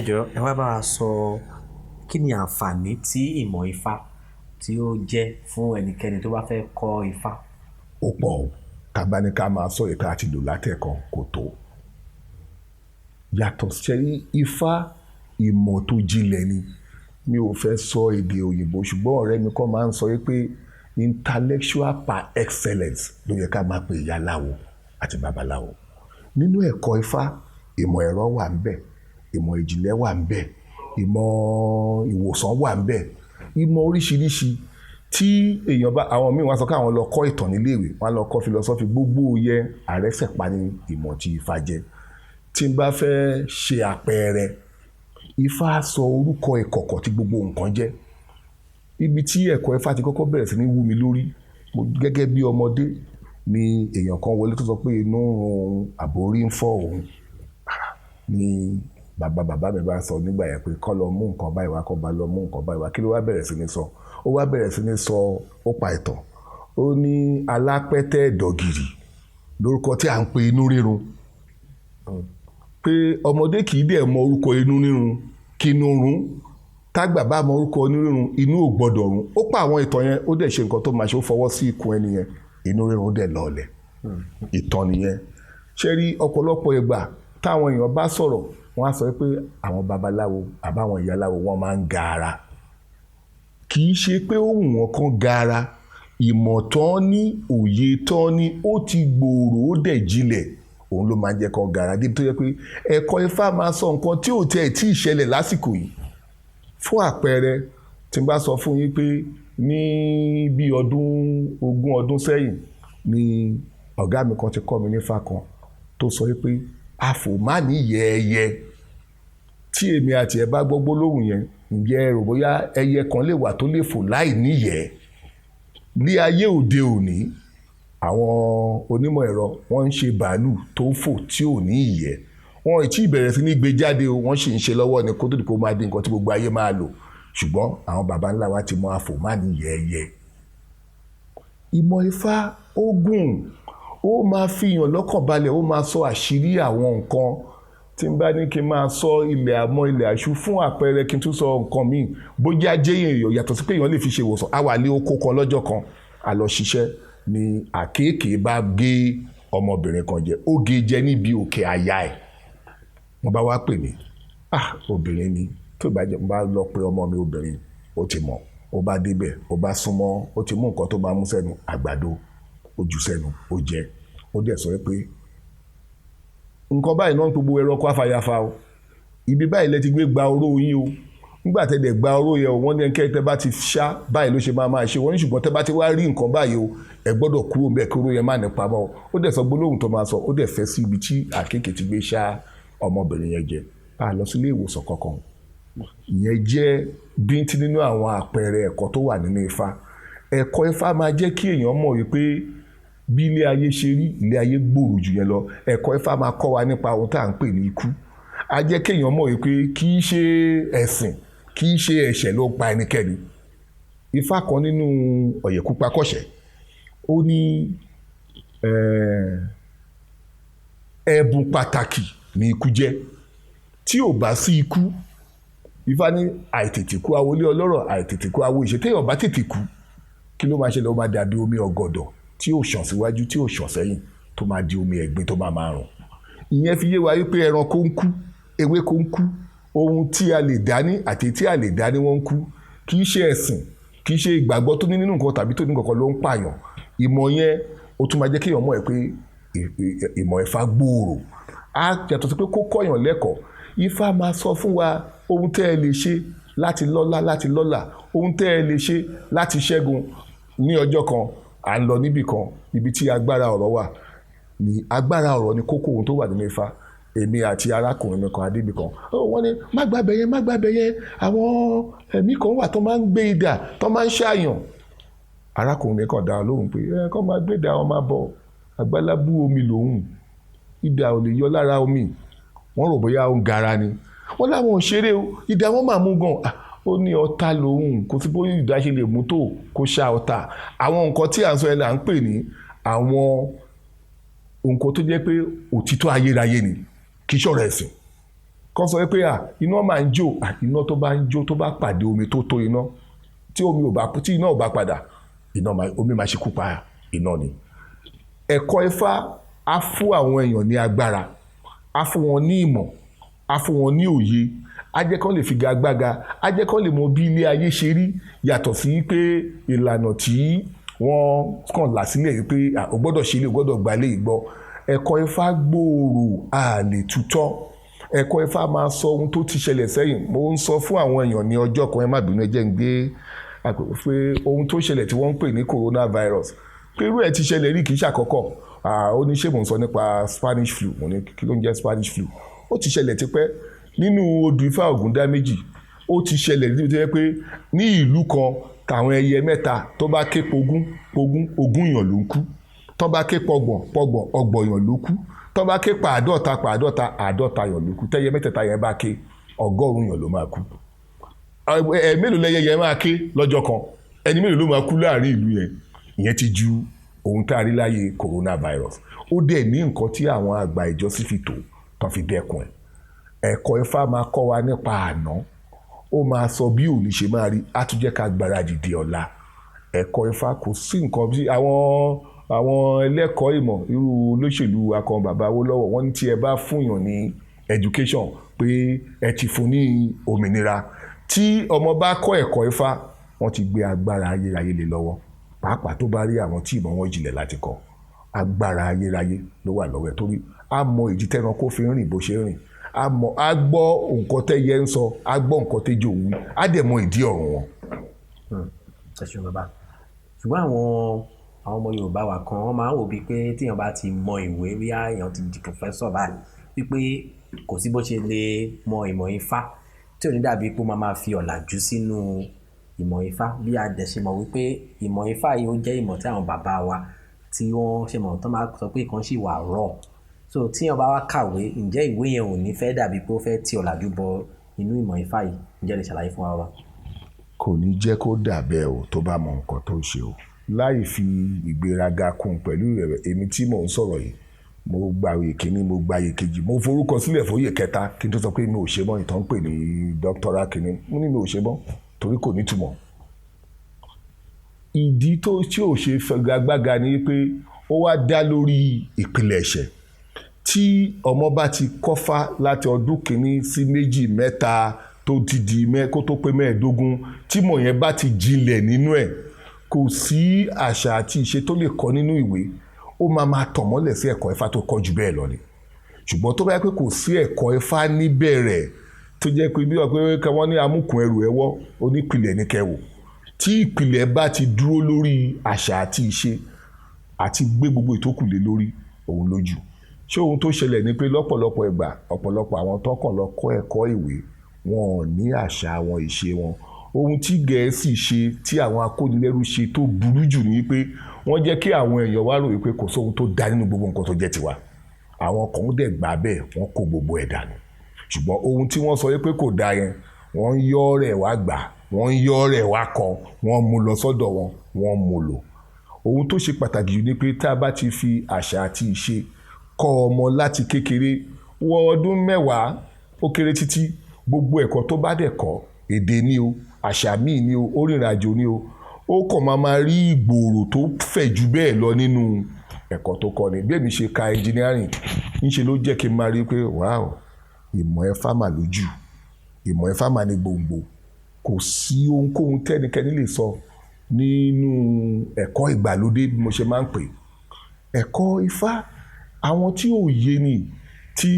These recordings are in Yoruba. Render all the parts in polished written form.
jọ̀ọ́ ẹ wá bá wa sọ kí ni àǹfààní tí ìmọ̀ Ifá tí ó jẹ́ fún ẹnikẹ́ni tó bá fẹ́ kọ́ Ifá. Ó pọ̀ o, tàbá ní ká máa sọ ìta àti lò látẹ̀kan kò tó. Yàtọ̀ sí Ifá, ìmọ̀ tó jinlẹ̀ ni. Mi ò fẹ́ sọ èdè òyìnbó ṣùgbọ́n ọ̀rẹ́ mi kan máa ń sọ pé intellectual par excellence ló yẹ ká máa pè ìyá aláwo àti babaláwo. Nínú ẹ̀kọ́ Ifá, ìmọ̀ ẹ̀rọ wà ń bẹ̀, ìmọ̀ ìjìnlẹ̀ wà ń bẹ̀, ìmọ̀ ìwòsàn wà ń bẹ̀, ìmọ̀ oríṣiríṣi tí èèyàn bá, àwọn míì wọ́n sọ pé àwọn lọ kọ́ ìtàn níléèwé, wọ́n lọ kọ́ philosophy, gbogbo yẹ àrẹ́sẹ̀pá ní ìmọ̀ tí Ifá jẹ́. Tí n bá fẹ́ ṣe àpẹẹrẹ, Ifá sọ orúkọ ìkọ̀kọ̀ tí gbogbo nǹkan jẹ́. Ibi tí ẹ̀kọ́ Ifá ti kọ́kọ́ bẹ̀rẹ̀ sí ní wú mi lórí, gẹ́gẹ́ bí ọmọdé ni èèyàn kan wọlé tó sọ pé inú òun àbórí ń fọ́ òun. Ni bàbá mi bá sọ nígbà yẹn pé kọ́ lọ mú nǹkan báyìí wá, kọ́ bá lọ mú nǹkan báyìí wá. Kí ló wá bẹ̀rẹ̀ sí ní sọ? Ó wá bẹ̀rẹ̀ sí ní sọ, ó pa ìtàn. Ó ní alápẹ́tẹ́ ẹ̀dọ̀gìrì lórúkọ tí à ń pe inú rírun. Pé ọmọdé kì í dẹ̀ mọ orúkọ inú rírun kí inú rún, tágbà bá mọ orúkọ inú rírun inú ò gbọdọ̀ rún. Ó pa àwọn ìtàn yẹn, ó dẹ̀ ṣe nǹkan tó máa ṣe, ó fọwọ́ sí ikùn ẹni yẹn, inú rírun dẹ̀ lọọlẹ̀. Ìtàn nìyẹn. Ṣé rí ọ̀pọ̀lọpọ̀ ìgbà táwọn èèyàn bá sọ̀rọ̀, wọ́n á sọ pé àwọn babaláwo àbáwọn ìyáláwo wọ́n máa ń gaara. Kì í ṣe pé ó wù wọ́n kán gaara. Ìmọ̀ tán ní, òye tán ní, ó ti gbòòrò, ó dẹ̀ jinlẹ̀, òun ló máa ń jẹ́ kán gaara. Débi tó yẹ pé ẹ̀kọ́ Ifá máa sọ nǹkan tí ò tiẹ̀ tí ì ṣẹlẹ̀ lásìkò yìí. Fún àpẹẹrẹ, tí n bá sọ fún yín pé ní bí 20 ọdún sẹ́yìn ni ọ̀gá mi kan ti kọ́ mi ní Ifá kan tó sọ pé àfòmáníyẹ̀ẹ́yẹ tí èmi àti ẹ̀ bá gbọ́ gbólóhùn yẹn, ǹjẹ́ ẹ rò bóyá ẹyẹ kan lè wà tó lè fò láì níyẹ̀ẹ́? Ní ayé òde òní, àwọn onímọ̀ ẹ̀rọ wọ́n ń ṣe bàálù tó ń fò tí ò ní ìyẹ́. Wọ́n ì tí ì bẹ̀rẹ̀ sí ní gbé jáde o, wọ́n sì ń ṣe lọ́wọ́ ni kó tó di kó máa di nǹkan tí gbogbo ayé máa lò. Ṣùgbọ́n àwọn baba ńlá wa ti mọ àfòmáníyẹ̀ẹ́yẹ. Ìmọ̀ Ifá ó gùn, ó máa fi hàn lọ́kàn balẹ̀, ó máa sọ àṣírí àwọn nǹkan. Tí n bá ní kí n máa sọ ilẹ̀ àmọ́ ilẹ̀ àṣù fún àpẹẹrẹ, kí n tún sọ nǹkan míì, bójá jẹ́ èèyàn yàtọ̀ sí pé èèyàn lè fi ṣe ìwòsàn. A wà lé oko kan lọ́jọ́ kan, a lọ ṣiṣẹ́ ni àkéèké bá gé ọmọbìnrin kan jẹ, ó gé jẹ níbi òkè àyà ẹ̀. Wọ́n bá wá pè mí, obìnrin ni, tó bá jẹ́ mo bá lọ pé ọmọ mi obìnrin, ó ti mọ̀, ó bá débẹ̀, ó bá súnmọ́, ó ti mú nǹkan tó máa mú sẹ́nu, àgbàdo, ó jù sẹ́nu, ó jẹ, ó dẹ̀ sọ pé nǹkan báyìí náà ń gbogbo ẹranko afàyàfà o, ibi báyìí lẹ ti gbé gba oró yín o, nígbà tẹ́ dẹ̀ gba oró yẹn o, wọ́n ní ẹnikẹ́ni tẹ́ bá ti ṣá báyìí ló ṣe máa ṣe, wọ́n ní ṣùgbọ́n tẹ́ bá ti wá rí nǹkan báyìí o, ẹ gbọ́dọ̀ kúrò ńbẹ̀ kí oró yẹn má nípa mọ́ o. Ó dẹ̀ sọ gbólóhùn tó máa sọ, ó dẹ̀ fẹ́ sí ibi tí àkéèké ti gbé ṣá ọmọbìnrin yẹn jẹ. A lọ sí ilé ìwòsàn kankan. Ìyẹn jẹ́ bíntín nínú àwọn àpẹẹrẹ ẹ̀kọ́ tó wà nínú Ifá. Ẹ̀kọ́ Ifá máa jẹ́ kí èèyàn mọ̀ wípé bí ilé ayé ṣe rí, ilé ayé gbòòrò jù yẹn lọ. Ẹ̀kọ́ Ifá máa kọ́ wa nípa ohun tá à ń pè ní ikú. A jẹ́ kéèyàn mọ̀ wípé kì í ṣe ẹ̀sìn, kì í ṣe ẹ̀ṣẹ̀ ló pa ẹnikẹ́ni. Ifá kan nínú Ọ̀yẹ̀kúpakọ̀ṣẹ̀, ó ní ẹ̀bùn pàtàkì ní ikú jẹ́. Tí ò bá sí ikú, Ifá ní àìtètè kú awolé ọlọ́rọ̀, àìtètè kú awo ìṣe. Téèyàn bá tètè kú, kí ló máa ṣẹlẹ̀? Ó máa dàbí omi ọ̀gọ̀dọ̀ tí ò ṣàn síwájú, tí ò ṣàn sẹ́yìn, tó máa di omi ẹ̀gbin tó máa rùn. Ìyẹn fi yé wa wípé ẹranko ń kú, ewéko ń kú, ohun tí a lè dání àti tí a lè dání wọ́n ń kú. Kì í ṣe ẹ̀sìn, kì í ṣe ìgbàgbọ́ tó ní nínú nǹkan tàbí tó ní nǹkan ló ń pààyàn. Ìmọ̀ yẹn ó tún máa jẹ́ kéèyàn mọ̀ pé ìmọ̀ Ifá gbòòrò. A yàtọ̀ sí pé kó kọ́yàn lẹ́kọ̀ọ́. Ifá máa sọ fún wa ohun tẹ́ ẹ lè ṣe láti lọ́lá, ohun tẹ́ ẹ lè ṣe láti ṣẹ́gun. Ní ọjọ́ kan, à ń lọ níbì kan, ibi tí agbára ọ̀rọ̀ wà. Ní agbára ọ̀rọ̀ ni kókó ohun tó wà nínú Ifá. Èmi àti arákùnrin mi kan adébì kan, wọ́n ní má gbàbẹ̀ yẹn, àwọn ẹ̀mí kan wà tó máa ń gbé idà, tó máa ń ṣàyàn. Arákùnrin mi kan dá lóhùn pé kọ́ máa gbé idà wọn máa bọ̀, àgbálábú omi lòun, idà ò lè yọ lára omi. Wọ́n rò bóyá ó ń gara ni. Wọ́n láwọn ò ṣeré o, idà wọn máa mú gan. Ó ní ọ̀tá lòun, kò sí bóyá idà ṣe lè mú tó kó ṣá ọ̀tá. Àwọn nǹkan tí à ń sọ yẹn là ń pè ní àwọn nǹkan tó jẹ́ pé òtítọ́ ayérayé ni, kì í ṣọ̀rọ̀ ẹ̀sìn. kọ́ sọ pé iná máa ń jó iná tó bá ń jó tó bá pàdé omi tó tó iná tí iná ò bá padà omi máa ṣekú pa iná ni. ẹ̀kọ́ Ifá á fún àwọn èèyàn ní agbára, á fún wọn ní ìmọ̀, á fún wọn ní òye, á jẹ́ kán lè figagbága, á jẹ́ kán lè mọ bí ilé ayé ṣe rí yàtọ̀ sí pé ìlànà tí wọ́n kàn là sílẹ̀ yìí pé o gbọ́dọ̀ ṣe ilé, o gbọ́dọ̀ gbalé ìgbọ́. ẹ̀kọ́ Ifá gbòòrò àlè tutọ́. ẹ̀kọ́ Ifá máa sọ ohun tó ti ṣẹlẹ̀ sẹ́yìn. mo ń sọ fún àwọn èèyàn ní ọjọ́ kan, ẹ má bínú, ẹ jẹ́ ń gbé pé ohun tó ṣẹlẹ̀ tí wọ́n ń pè ní coronavirus pé irú ẹ̀ ti ṣẹlẹ̀ rí, kì í ṣàkọ́kọ́. ó ní ṣé mò ń sọ nípa Spanish flu, mo ní kí ló ń jẹ́ Spanish flu. ó ti ṣẹlẹ̀ tipẹ́ nínú odù Ifá Ògúndáméjì. ó ti ṣẹlẹ̀ níbi tó yẹ pé ní ìlú kan tàwọn ẹyẹ mẹ́ta tó bá ké pogún èèyàn ló ń kú, tó bá ké pọgbọ̀n èèyàn ló kú, tó bá ké pa àádọ́ta èèyàn ló kú. tẹ́yẹ mẹ́tẹ̀ẹ̀ta yẹn bá ké 100 èèyàn ló máa kú. mélòó lẹ́yẹ yẹn máa ké lọ́jọ́ kan? ẹni mélòó ló máa kú láàrin ìlú yẹn? ìyẹn ti ju ohun tá a rí láyé coronavirus. ó dẹ̀ ní nǹkan tí àwọn àgbà ìjọsìn fi tò tán fi dẹ́kun ẹ̀. ẹ̀kọ́ Ifá máa kọ́ wa nípa àná, ó máa sọ bí òní ṣe máa rí, á tún jẹ́ ká gbáradì di ọ̀la. ẹ̀kọ́ Ifá kò sí nǹkan bí àwọn ẹlẹ́kọ̀ọ́ ìmọ̀ irú olóṣèlú Akàn Bàbá Awólọ́wọ̀, wọ́n ní tí ẹ bá fúnyàn ní education pé ẹ ti fún ní òmìnira. tí ọmọ bá kọ́ ẹ̀kọ́ Ifá, wọ́n ti gbé agbára ayérayé lé lọ́wọ́, pàápàá tó bá rí àwọn tí ìmọ̀ wọn jìnlẹ̀ láti kọ́. agbára ayérayé ló wà lọ́wọ́ ẹ̀, torí a mọ ìdí tẹ́ranko fi ń rìn bó ṣe ń rìn, a gbọ́ nǹkan tẹ́yẹ ń sọ, a gbọ́ nǹkan tẹ́jọ òun, a dẹ̀ mọ ìdí ọ̀run wọn. ẹ ṣeun bàbá. ṣùgbọ́n àwọn ọmọ Yorùbá wa kan wọ́n máa ń wò bíi pé tíyàn bá ti mọ ìwé, bí èèyàn ti di pòfẹ́sọ̀ báyìí, wípé kò sí bó ṣe lè mọ ìmọ̀ Ifá tí ò ní dàbí pé ó máa fi ọ̀làjú sínú ìmọ̀ Ifá. bí a dẹ̀ ṣe mọ̀ wípé ìmọ̀ Ifá yìí ó jẹ́ ìmọ̀ tí àwọn bàbá wa tí wọ́n ṣe mọ̀ tó máa sọ pé kan sì wà rọ̀. so tíyàn bá wá kàwé, ǹjẹ́ ìwé yẹn ò ní fẹ́ dàbí pé ó fẹ́ ti ọ̀làjú bọ inú ìmọ̀ Ifá yìí? ǹjẹ́ lè ṣàlàyé fún wa? kò ní jẹ́ kó dà bẹ́ẹ̀ o tó bá mọ nǹkan tó ń ṣe o, láì fi ìgbéraga kún pẹ̀lú ìrẹ̀wẹ̀. èmi tí mò ń sọ̀rọ̀ yìí, mo gba oyè kìíní, mo gba oyè kejì, mo forúkọ sílẹ̀ fún oyè kẹta kí n tó sọ pé mi ò ṣe mọ́. ìtàn ń pè ní dókítọ́rà kìíní, mo ní mi ò ṣe mọ́ torí kò nítumọ̀. ìdí tí ò ṣe fagagbága ni pé ó wá dá lórí ìpìlẹ̀ ẹ̀ṣẹ̀. tí ọmọ bá ti kọ́fá láti ọdún kìíní sí 2, 3 tó ti di kó tó pé 15, tí mọ̀ yẹn bá ti jinlẹ̀ nínú ẹ̀, kò sí àṣà àti ìṣe tó lè kọ́ nínú ìwé. ó máa tàn mọ́lẹ̀ sí ẹ̀kọ́ Ifá tó kọ́ jù bẹ́ẹ̀ lọ ni. ṣùgbọ́n tó bá yẹ pé kò sí ẹ̀kọ́ Ifá níbẹ̀rẹ̀, tó jẹ́ pé bí wọ́n ní amúkùn ẹrù ẹwọ́, onípìlẹ̀ ní kẹwò. tí ìpìlẹ̀ bá ti dúró lórí àṣà àti ìṣe àti gbé gbogbo ìtókù lé lórí, òun lójú. ṣé ohun tó ṣẹlẹ̀ ni pé lọ́pọ̀lọpọ̀ ìgbà ọ̀pọ̀lọpọ̀ àwọn tó kàn lọ kọ́ ẹ̀kọ́ ìwé, wọn ò ní àṣà wọn, ìṣe wọn. ohun tí Gẹ̀ẹ́sì ṣe, tí àwọn akónilẹ́rú ṣe tó burú jù ní pé wọ́n jẹ́ kí àwọn èèyàn wá rò wípé kò sóhun tó dá nínú gbogbo nǹkan tó jẹ́ tiwa. àwọn kan dẹ̀ gbà bẹ́ẹ̀, wọ́n kó gbogbo ẹ̀ dànù. ṣùgbọ́n ohun tí wọ́n sọ wípé kò dá yẹn, wọ́n ń yọ́ rẹ̀ wá gbà, wọ́n ń yọ́ rẹ̀ wá kọ, wọ́n mú lọ sọ́dọ̀ wọn, wọ́n mú lò. ohun tó ṣe pàtàkì jù ni pé tá a bá ti fi àṣà àti ìṣe kọ́ ọmọ láti kékeré, wọ ọdún 10 ó kéré títí, gbogbo ẹ̀kọ́ tó bá dẹ̀ kọ́, èdè ni o, àṣà míì ni o, orìnrìn àjò ni o, ó kàn máa rí ìgbòòrò tó fẹ̀ jù bẹ́ẹ̀ lọ nínú ẹ̀kọ́ tó kọ́ ni. bí èmi ṣe ka engineering, ńṣe ló jẹ́ kí n máa rí pé wow, ìmọ̀ Ifá mà lójú, ìmọ̀ Ifá mà ní gbòǹgbò. kò sí ohunkóhun tẹ́nikẹ́ni lè sọ nínú ẹ̀kọ́ ìgbàlódé, bí mo ṣe máa ń pè. ẹ̀kọ́ Ifá, àwọn tí ò yé ni, tí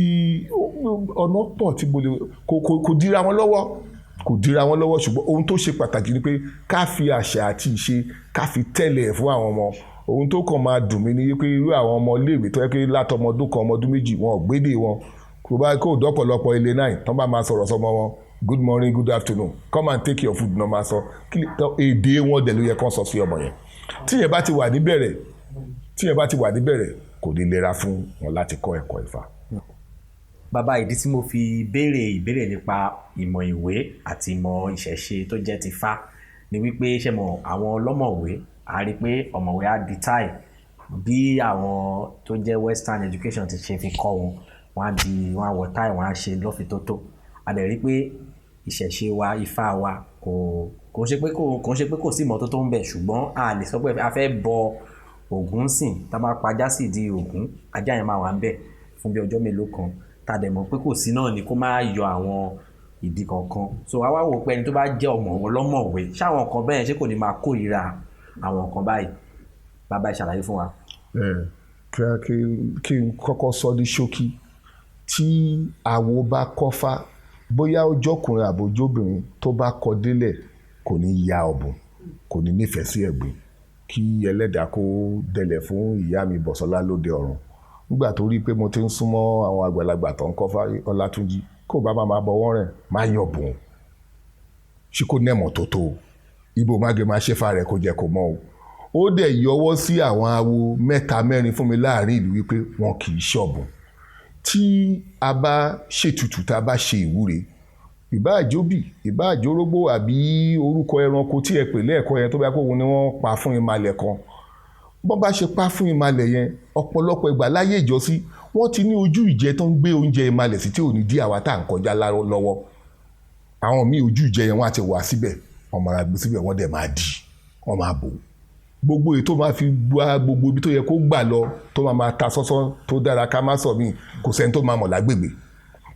ọ̀nà pọ̀ tí mo lè kò dira wọn lọ́wọ́, ṣùgbọ́n ohun tó ṣe pàtàkì ni pé ká fi àṣà àti ìṣe ká fi tẹ̀lé fún àwọn ọmọ. ohun tó kàn máa dùn mí ni pé irú àwọn ọmọ iléèwé tó yẹ pé látọmọdún kan ọmọdún méjì wọn ò gbédè wọn, kò dọ́pọ̀lọpọ̀ ilé 9 tán bá máa sọ̀rọ̀ sọmọ wọn good morning, good afternoon, come and take your food náà máa sọ. èdè wọn dẹ̀ ló yẹ kán sọ sí ọmọ yẹn. tíyẹn bá ti wà níbẹ̀rẹ̀ kò ní lera fún wọn láti kọ́ ẹ̀kọ́ Ifá. bàbá, ìdí tí mo fi béèrè ìbéèrè nípa ìmọ̀ ìwé àti ìmọ̀ ìṣẹ̀ṣe tó jẹ́ ti Ifá ni wípé ṣe mọ̀ àwọn ọlọ́mọ̀wé, a rí pé ọ̀mọ̀wé á di táì bí àwọn tó jẹ́ western education ti ṣe fi kọ́ wọn, wọ́n á wọ táì, wọ́n á ṣe lọ́fítótó. A dẹ̀ rí pé ìṣẹ̀ṣe wa, Ifá wa kò ń ṣe pé kò sí ìmọ́tótó ń bẹ, ṣùgbọ́n a lè sọ pé a fẹ́ bọ Ògún sìn, tá a bá pajá sí ìdí Ògún, ajá yẹn máa wà ń bẹ fún bí ọjọ́ mélòó kan, tá a dẹ̀ mọ̀ pé kò sí náà ni kó má yọ àwọn ìdí kankan. So a wá wò pé ẹni tó bá jẹ́ ọlọ́mọ̀wé, ṣáwọn nǹkan bẹ́ẹ̀ ṣé kò ní máa kórìíra àwọn nǹkan báyìí? Bàbá ìṣàlàyé fún wa. Kí n kọ́kọ́ sọ ní ṣókí, tí àwo bá kọ́fá, bóyá ọjọ́kùnrin àbójóbìnrin tó bá kọ délẹ̀ kò ní ya ọ̀bùn, kò ní nífẹ̀ẹ́ sí ẹ̀gbin. Kí ẹlẹ́dàá kó dẹlẹ̀ fún ìyá mi Bọ̀sọ́lá lóde ọ̀run. Nígbà tó rí pé mo ti ń súnmọ́ àwọn àgbàlagbà tó ń kọ́fá, Ọlátúnjí, kó bá máa bọ wọ́n rẹ̀ má yọ̀bùn, ṣé kó nẹ̀mọ̀ tó tó ibo máge máa ṣe fa rẹ̀ kó jẹ́ kó mọ́ o. Ó dẹ̀ yọwọ́ sí àwọn awo 3-4 fún mi láàrin ìlú wípé wọn kì í ṣọ̀bùn. Tí a bá ṣètùtù, tá a bá ṣe ìwúre, ìbá àjóbì, ìbá àjórógbó àbí orúkọ ẹranko tí ẹ pè lẹ́ẹ̀kọ́ yẹn tó bá kóhun ni wọ́n pa fún ìmalẹ̀ kan, bọ́n bá ṣe pa fún ìmalẹ̀ yẹn, ọ̀pọ̀lọpọ̀ ìgbà láyé ìjọsí wọ́n ti ní ojú ìjẹ tó ń gbé oúnjẹ ìmalẹ̀ sí tí ò ní dí àwa tá à ń kọjá lọ́wọ́. Àwọn míì ojú ìjẹ yẹn wọ́n á ti wà síbẹ̀, wọ́n máa gbé síbẹ̀, wọ́n dẹ̀ máa dì, wọ́n máa bò. Gbogbo èyí tó máa fi gba gbogbo ibi tó yẹ kó gbà lọ, tó máa ta sọ́sọ́ tó dára ká má sọ mí, kò sẹ́ni tó máa mọ̀ lágbègbè.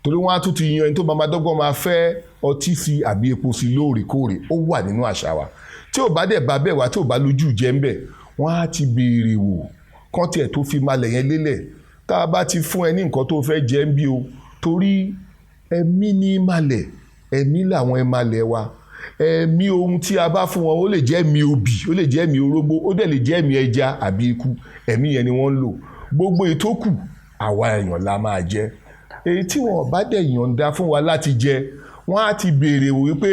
Torí wọ́n á tún ti yan ẹni tó máa dọ́gbọ́n máa fẹ́ ọtí sí àbí epo sí lóòrèkóòrè. Ó wà nínú àṣà wa. Tí ò bá dẹ̀ bá bẹ́ẹ̀ wá, tí ò bá lójú ìjẹ ń bẹ̀, wọ́n á ti béèrè wò kán tiẹ̀ tó fi malẹ̀ yẹn lélẹ̀. Tá a bá ti fún ẹ ní nǹkan tó fẹ́ jẹ ń bí o, torí ẹ̀mí ní malẹ̀, ẹ̀mí làwọn ẹmalẹ̀ wa. Ẹ̀mí ohun tí a bá fún wọn, ó lè jẹ́ ẹ̀mí obì, ó lè jẹ́ ẹ̀mí orógbó, ó dẹ̀ lè jẹ́ ẹ̀mí ẹja àbí ikú. Ẹ̀mí yẹn ni wọ́n ń lò. Gbogbo èyí tó kù àwa èèyàn la máa jẹ. Èyí tí wọn bá dẹ̀ yọ̀ǹda fún wa láti jẹ, wọ́n á ti béèrè wò wípé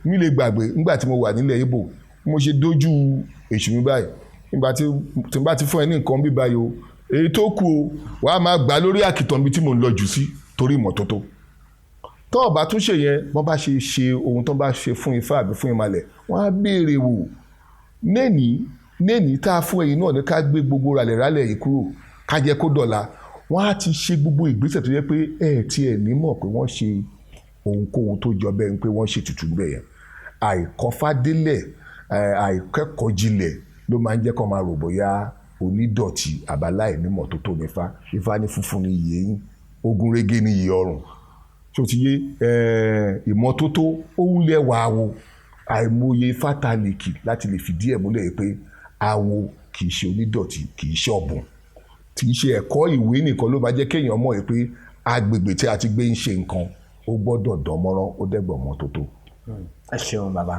mi lè gbàgbé nígbà tí mo wà nílẹ̀ Ìgbò, mo ṣe dójú èṣù mi báyìí. Nígbà tí n bá ti fún ẹ ní nǹkan bí báyìí o, èyí tó kù o, wàá máa gbà lórí àkìtàn bí tí mò ń lọ jù sí torí ìmọ́tótó. Tọ́ ọ̀bá tún ṣe yẹn, wọ́n bá ṣe ohun tó bá ṣe fún Ifá àbí fún ìmalẹ̀, wọ́n á béèrè wò. Néní tá a fún ẹ̀yin náà ní ká gbé gbogbo ràlẹ̀ràlẹ̀ yìí kúrò, ká jẹ́ kó dọ̀la. Wọ́n á ti ṣe gbogbo ìgbésẹ̀ tó yẹ pé tí ẹ̀ ní mọ̀ pé wọ́n ṣe ohunkóhun tó jọ bẹ́ẹ̀ pé wọ́n ṣe tutù bẹ́ẹ̀ yẹn. Àìkọ́fádélẹ̀, àìkẹ́kọ̀ọ́ jinlẹ̀ ló máa ń jẹ́ kó máa rò bóyá onídọ̀tí àbáláì nímọ̀ tó tó nífá. Ifá ní funfun ní iyè yín, ogun régé ní iyè ọrùn. Tó ti yé ìmọ́tótó òun lẹ́wà awo. Àìmọye fátálìkì láti lè fìdí ẹ̀ múlẹ̀ pé awo kì í ṣe onídọ̀tí, kì í ṣe ọ̀bùn. Kì í ṣe ẹ̀kọ́ ìwé nìkan ló bá jẹ́ kéèyàn mọ̀ pé agbègbè tí a ti gbé ń ṣe nǹkan ó gbọ́dọ̀ dánmọ́rán, ó dẹ́gbọ̀n mọ́tótó. Ẹ ṣeun bàbá.